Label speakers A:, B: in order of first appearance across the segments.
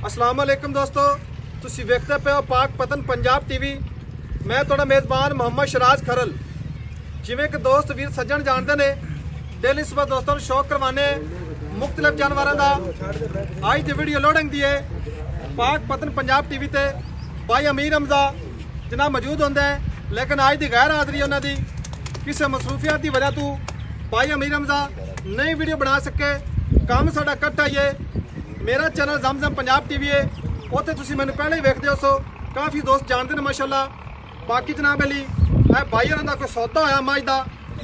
A: अस्सलाम वालेकुम दोस्तों, तुसी वेखते पे हो पाक पतन पंजाब टीवी। मैं थोड़ा मेज़बान मोहम्मद शराज खरल। जिमें कि दोस्त वीर सज्जन जानते ने, डेली सुबह दोस्तों शौक करवाने मुख्तलिफ जानवरों का आज की वीडियो लोडिंग दी है पाक पतन पंजाब टीवी ते। भाई अमीर हमजा जनाब मौजूद होंगे है, लेकिन आज की गैर हाज़री उन्होंने किसी मसरूफियत की वजह तो भाई अमीर हमजा नई वीडियो बना सके। काम साडा कट आइए। मेरा चैनल जमजम पंजाब टीवी है, उत्थे तुसीं मैनूं पहले ही वेखदे हो, सो काफ़ी दोस्त जानते हैं माशाअल्लाह। बाकी जनाब अली भाई होरां दा कोई सौदा होया मझ दा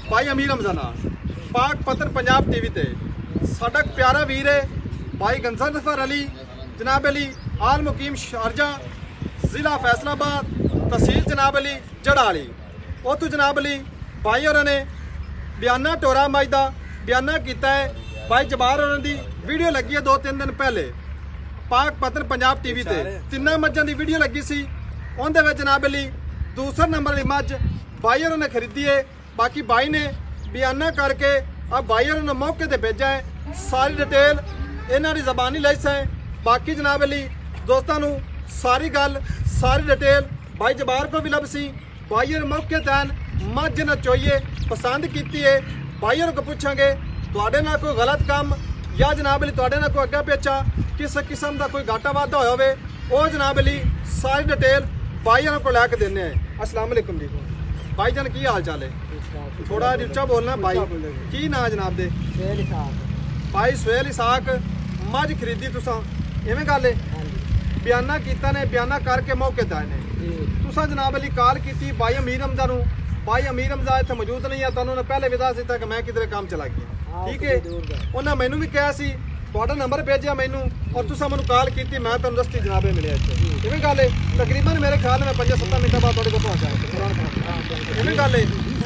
A: भाई अमीर हमजा नाल पाक पतन पंजाब टीवी ते। साडा प्यारा वीर है भाई गंजफर अली जनाब अली आल मुकीम शारजा जिला फैसलाबाद तहसील जनाब अली जड़ाली। उत्थों जनाब अली भाई होरां ने बयाना टोरा मझ दा बयाना किया है। भाई जबार होरां दी वीडियो लगी है 2-3 दिन पहले पाक पतन पंजाब टीवी ते। तिन्ना मज्जां दी वीडियो लगी सी, उहदे विच जनाब अली दूसरे नंबर की मझ भाई होरां ने खरीदी है। बाकी भाई ने बयाना करके अब भाई होरां ने मौके ते भेजा है। सारी डिटेल इन्हां दी ज़बानी लाइस है। बाकी जनाब अली दोस्तों नूं सारी गल सारी डिटेल भाई जबार को भी लभ सी। भाई होर मौके तैन मझ न चोइए पसंद की है। भाई होर को पूछांगे तुहाडे नाल कोई गलत काम या जनाब अली तुहाडे नाल कोई अग्गा पिछा किस किस्म का कोई घाटा वाधा होया होवे, वो जनाब अली सारी डिटेल भाई होरां को लैके देने हैं। अस्सलाम वालेकुम जी भाई जान, की हाल चाल है? थोड़ा उच्चा बोलना भाई। की नाम जनाब दे? भाई सुहेल इसाक। मझ खरीदी तुसां इवें गल है? बयाना कीता ने, बयाना करके मौके ते आए ने तुसां जनाब अली कॉल की भाई अमीर हमजा नूं। भाई अमीर हमजा इत्थे मौजूद नहीं है, तुहानूं पहले भी दस दित्ता कि मैं किधरे काम चला गया। ठीक है, उन्हें मैनू भी कहा सी, तुहाडा नंबर भेजा मैनू और तुसां मैनू कॉल की, मैं तुहानूं दस्ती जनाब मिले इत्थे। इवें गल है? तकरीबन मेरे ख्याल में 5-7 मिनट बाद तुहाडे कोल पहुंच जाए। इवें गल है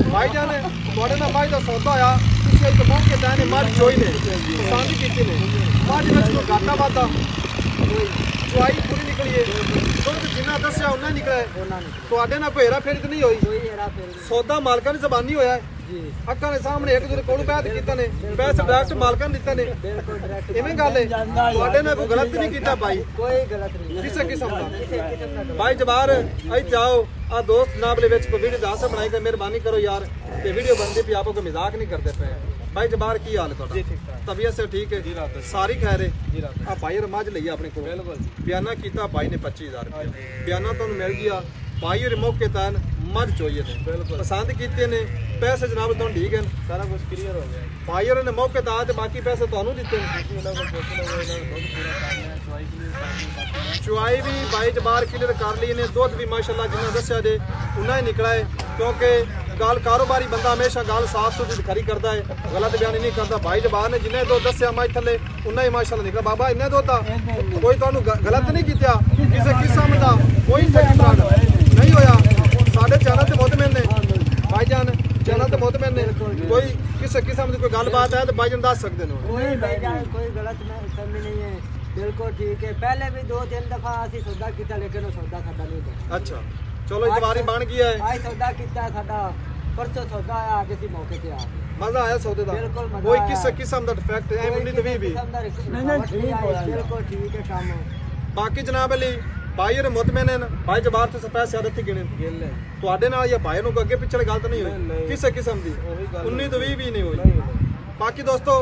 A: भाई जान, तुहाडे नाल मझ दा सौदा होया, तुसीं इक मौके ते आए मझ चोई ने पसंद कीती ने। मझ विच कोई घाटा वाधा चुआई पूरी निकली है, दुध जिन्ना दस्सिया उन्ना ही निकला है। तुहाडे नाल कोई हेरा फेरी तो नहीं होई? सौदा मालकां दी ज़बानी होया है, अक्कां दे सामने एक दूसरे कोल बैठ कीते ने, पैसे डायरेक्ट मालकां ने दित्ते ने। इवें गल है? तुहाडे नाल कोई गलत नहीं कीता भाई? कोई गलत नहीं किसी किस्म दा। भाई जबार इत्थे आओ, आ दोस्त जनाब दे विच कोई वीडियो दास बनाई के मेहरबानी करो यार, ते वीडियो बनदी पई आपको कोई मजाक नहीं करते पे। भाई जबार की हाल है तुहाडा? तबीयत से ठीक है? सारी खैर है? आ भाई होर मझ लई अपने कोल बयाना कीता भाई ने 25,000 रुपया बयाना तुहानूं मिल गया। भाई होर मौके तैन मझ चोइए थे पसंद कीते ने, पैसे जनाब तुहानूं ठीक है, सारा कुछ क्लीयर हो गया। भाई होर ने मौके ता ते बाकी पैसे तुहानूं दित्ते चुआई भी भाई जबार क्लीयर कर ली ने। दुध भी माशाअल्लाह जिन्ना दस्सिया जे उन्ना ही निकला है, क्योंकि गल कारोबारी बंदा हमेशा गल साफ सुथरी खरी करता है, गलत बयानी नहीं करता। भाई जबार ने जिन्हें दुध दस्सिया मझ थले उन्ना ही माशाअल्लाह निकला। बाबा इन्ने दुध दा कोई तुहानूं गलत नहीं किया, किसी किस्म दा कोई नहीं होया। साडे चैनल ते मुतमिन ने भाई जान, चैनल ते मुतमिन ने, कोई किसी किस्म की कोई गलबात है तो भाई जान दस सकते हैं।
B: कोई गलत कमी नहीं है, बिल्कुल ठीक है। पहले भी 2-3 दफा असी सौदा किया, लेकिन सौदा साडा नहीं था।
A: अच्छा चलो इतवारी बन गया है।
B: आज सौदा किया साडा, परसों सौदा आया, आगे सी मौके ते आ
A: मजा आया सौदे दा?
B: बिल्कुल मजा
A: कोई
B: आया।
A: किसी किस्म दा डिफेक्ट है? नहीं तो भी
B: बिल्कुल ठीक है काम।
A: बाकी जनाब अली भाई होर मुतमिन ने। भाई जबार तो पैसे आदत ही गिने तुहाडे नाल या भाई नूं अगे पिछड़े गलत नहीं हुई किसी किस्म दी? 19 तो 20 भी नहीं हुई। बाकी दोस्तों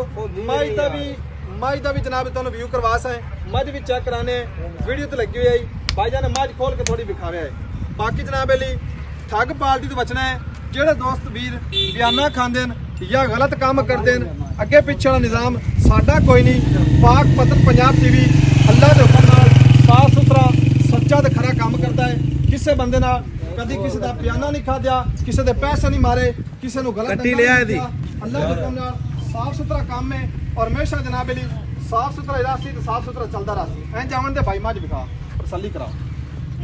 A: मझ दा भी जनाब तुहानूं व्यू करवा सा मझ भी चेक कराने वीडियो तो लगी हुई है। भाई जान मझ खोल के थोड़ी विखा रहा है। बाकी जनाब अली ठग पार्टी तो बचना है। जेड़े दोस्त वीर बयाना खांदे या गलत काम करते हैं, अगे पिछे वाला निज़ाम साडा कोई नहीं। पाक पतन पंजाब टीवी अल्लाह के हुक्म नाल साफ सुथरा सच्चा ते खरा काम करता है। किसी बंदे नाल कदी किसी का बयाना नहीं खाद्या, किसी के पैसे नहीं मारे, किसी को गलत नहीं किया। अल्लाह के हुक्म नाल साफ सुथरा काम है और हमेशा जनाब अली साफ सुथरा रहा तो साफ सुथरा चलता रहा। एं जावन दे भाई मझ विखा तसल्ली करा,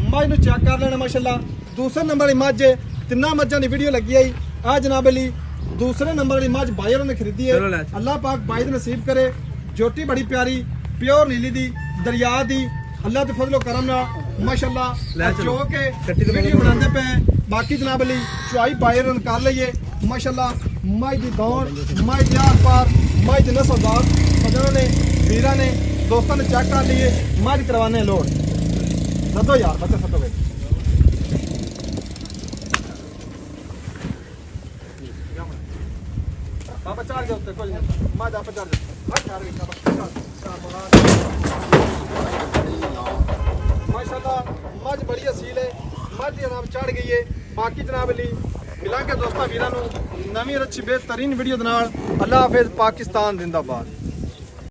A: मझ नूं चेक कर लेना माशाअल्लाह। दूसरे नंबर की मझ तिन्ना मझां की वीडियो लगी आई। आ जनाब अली दूसरे नंबर वाली मझ भाई होरां ने खरीदी है। अल्लाह पाक भाई दे नसीब करे। जोटी बड़ी प्यारी प्योर नीली दी दरिया दी, अल्लाह के फजलो करम नाल माशाअल्लाह जो के वीडियो बनाते पे। बाकी जनाब अली चुआई भाई होरां कर लईए माशाअल्लाह। मझ दी दौड़, मझ दी आर पार, मझ दी नस्लदार सज्जनों ने वीरां ने दोस्तों ने चेक कर लिए, मज करवाने लोड। सदो यार बच्चे सदो गए। बाबा चार गए उत्ते कोई नहीं, मज आप चार गए। चार गए माशाल्लाह मज बड़ी असील है, मज जनाब चढ़ गई है। बाकी जनाब अली मिलांगे दोस्तों वीरां नूं नवीं अच्छी बेहतरीन वीडियो दे नाल। अल्लाह हाफिज़, पाकिस्तान जिंदाबाद।